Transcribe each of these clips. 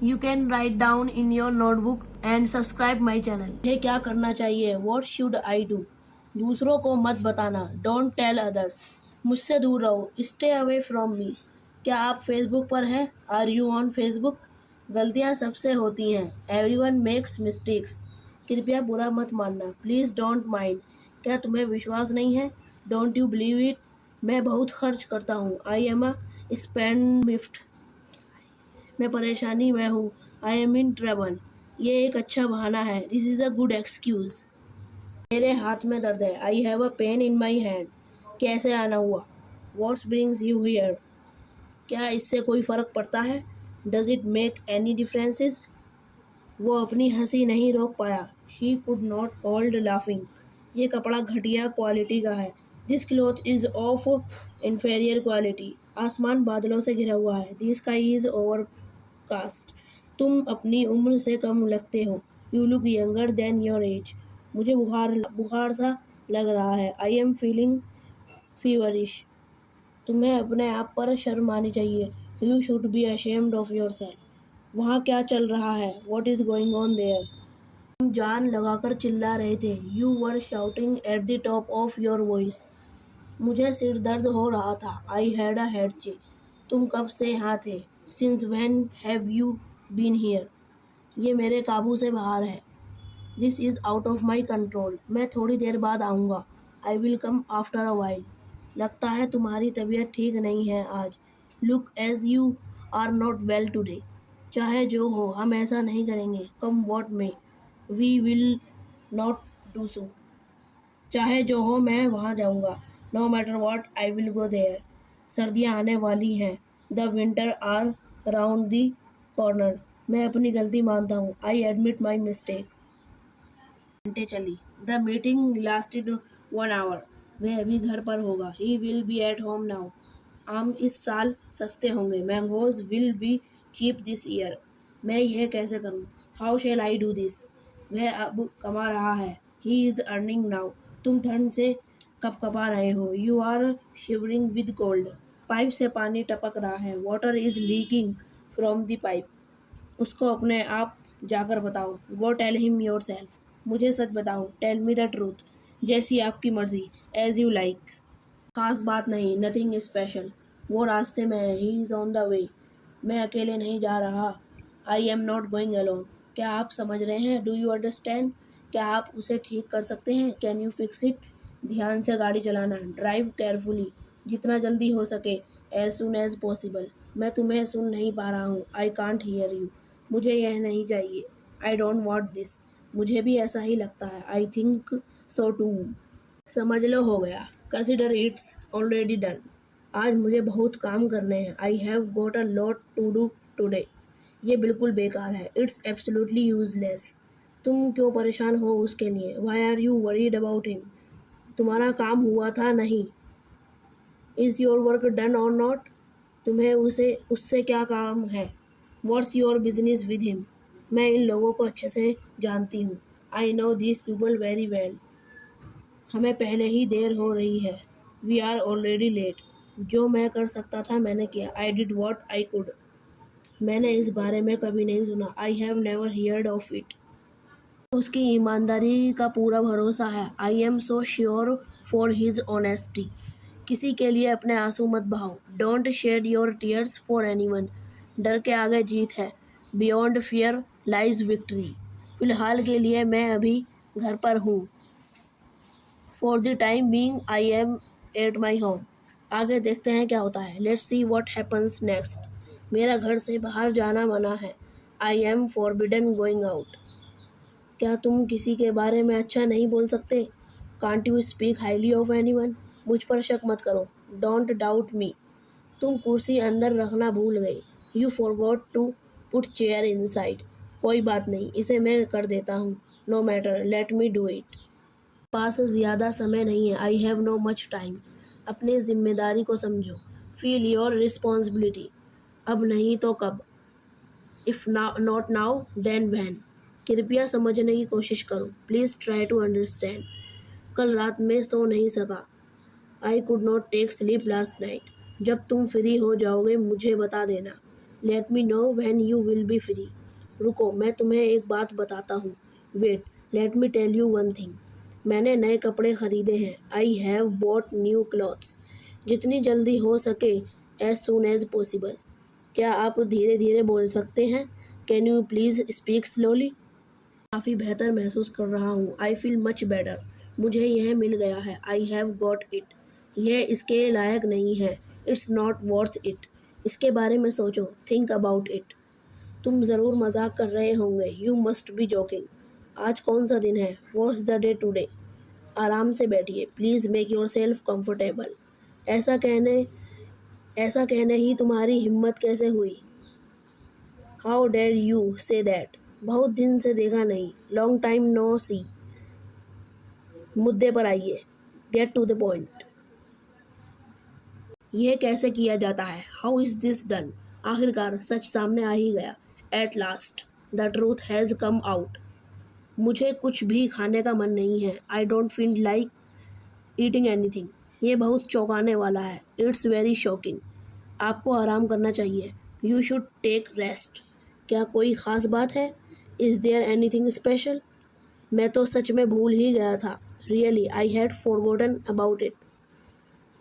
You can write down in your notebook and subscribe my channel. मुझे क्या करना चाहिए? What should I do? दूसरों को मत बताना. Don't tell others. मुझसे दूर रहो. Stay away from me. क्या आप फेसबुक पर हैं? Are you on Facebook? गलतियाँ सबसे होती हैं. Everyone makes mistakes. कृपया बुरा मत मानना. Please don't mind. क्या तुम्हें विश्वास नहीं है? Don't you believe it? मैं बहुत खर्च करता हूँ. I am a spendthrift. मैं परेशानी में हूँ. I am in trouble. ये एक अच्छा बहाना है. This is a good excuse. मेरे हाथ में दर्द है. I have a pain in my hand. कैसे आना हुआ? What's brings you here? क्या इससे कोई फ़र्क पड़ता है? Does it make any differences? वो अपनी हंसी नहीं रोक पाया. She could not hold laughing. ये कपड़ा घटिया क्वालिटी का है. This cloth is of inferior quality. आसमान बादलों से घिरा हुआ है. This sky is overcast. तुम अपनी उम्र से कम लगते हो. You look younger than your age. मुझे बुखार सा लग रहा है. I am feeling feverish. तुम्हें अपने आप पर शर्म आनी चाहिए. You should be ashamed of your self. वहाँ क्या चल रहा है? What is going on their? तुम जान लगाकर चिल्ला रहे थे. You were shouting at the top of your voice. मुझे सिर दर्द हो रहा था. I had a headache. तुम कब से यहाँ थे? Since when have you been here? ये मेरे काबू से बाहर है. This is out of my control. मैं थोड़ी देर बाद आऊँगा. I will come after a while. लगता है तुम्हारी तबीयत ठीक नहीं है आज. Look as you are not well today. चाहे जो हो, हम ऐसा नहीं करेंगे. कम वॉट में, we will not do so. चाहे जो हो, मैं वहाँ जाऊँगा. No matter what, I will go there. सर्दियाँ आने वाली हैं. The winter are round the corner. मैं अपनी गलती मानता हूँ. I admit my mistake. घंटे चली. The meeting lasted 1 hour. वह अभी घर पर होगा. He will be at home now. आम इस साल सस्ते होंगे. Mangoes will be cheap this year. मैं यह कैसे करूं? How shall I do this? वह अब कमा रहा है. He is earning now. तुम ठंड से कपकपा रहे हो. You are shivering with cold. Pipe से पानी टपक रहा है. Water is leaking from the pipe. उसको अपने आप जाकर बताओ. Go tell him yourself. मुझे सच बताओ. Tell me the truth. जैसी आपकी मर्जी. As you like. खास बात नहीं. Nothing special. वो रास्ते में है. He is on the way. मैं अकेले नहीं जा रहा. I am not going alone. क्या आप समझ रहे हैं? Do you understand? क्या आप उसे ठीक कर सकते हैं? Can you fix it? ध्यान से गाड़ी चलाना. Drive carefully. जितना जल्दी हो सके. As soon as possible. मैं तुम्हें सुन नहीं पा रहा हूँ. I can't hear you. मुझे यह नहीं चाहिए. I don't want this. मुझे भी ऐसा ही लगता है. I think so too. समझ लो, हो गया. Consider it's already done. आज मुझे बहुत काम करने हैं. I have got a lot to do today. ये बिल्कुल बेकार है. It's absolutely useless. तुम क्यों परेशान हो उसके लिए? Why are you worried about him? तुम्हारा काम हुआ था नहीं? Is your work done or not? तुम्हें उससे क्या काम है? What's your business with him? मैं इन लोगों को अच्छे से जानती हूँ. I know these people very well. हमें पहले ही देर हो रही है. We are already late. जो मैं कर सकता था मैंने किया. I did what I could. मैंने इस बारे में कभी नहीं सुना. I have never heard of it. उसकी ईमानदारी का पूरा भरोसा है. I am so sure for his honesty. किसी के लिए अपने आंसू मत बहाओ. Don't shed your tears for anyone. डर के आगे जीत है. Beyond fear lies victory. फिलहाल के लिए मैं अभी घर पर हूँ. For the time being I am at my home. आगे देखते हैं क्या होता है. Let's see what happens next. मेरा घर से बाहर जाना मना है. I am forbidden going out. क्या तुम किसी के बारे में अच्छा नहीं बोल सकते? Can't you speak highly of anyone? मुझ पर शक मत करो. Don't doubt me. तुम कुर्सी अंदर रखना भूल गई. You forgot to put chair inside. कोई बात नहीं, इसे मैं कर देता हूँ. No matter, let me do it. पास ज़्यादा समय नहीं है. I have no much time. अपनी जिम्मेदारी को समझो. Feel your responsibility. अब नहीं तो कब? If not now then when. कृपया समझने की कोशिश करो. Please try to understand. कल रात में सो नहीं सका. I could not take sleep last night. जब तुम फ्री हो जाओगे मुझे बता देना. Let me know when you will be free. रुको, मैं तुम्हें एक बात बताता हूँ। Wait, let me tell you one thing. मैंने नए कपड़े खरीदे हैं। I have bought new clothes. जितनी जल्दी हो सके, एज सून एज पॉसिबल। क्या आप धीरे धीरे बोल सकते हैं? Can you please speak slowly? काफ़ी बेहतर महसूस कर रहा हूँ। I feel much better. मुझे यह मिल गया है। I have got it. यह इसके लायक नहीं है। It's not worth it. इसके बारे में सोचो। Think about it. तुम ज़रूर मजाक कर रहे होंगे। You must be joking. आज कौन सा दिन है? What's the day today? आराम से बैठिए। Please make your self comfortable. ऐसा कहने ऐसा कहने ही तुम्हारी हिम्मत कैसे हुई? How dare you say that? बहुत दिन से देखा नहीं। Long time no see. मुद्दे पर आइए। Get to the point. यह कैसे किया जाता है? How is this done? आखिरकार सच सामने आ ही गया। At last the truth has come out. मुझे कुछ भी खाने का मन नहीं है। I don't feel like eating anything. ये बहुत चौंकाने वाला है। It's very shocking. आपको आराम करना चाहिए। You should take rest. क्या कोई ख़ास बात है? Is there anything special? मैं तो सच में भूल ही गया था। Really I had forgotten about it.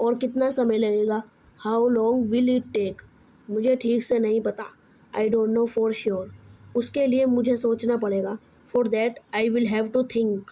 और कितना समय लगेगा? How long will it take? मुझे ठीक से नहीं पता। I don't know for sure. उसके लिए मुझे सोचना पड़ेगा। For that I will have to think.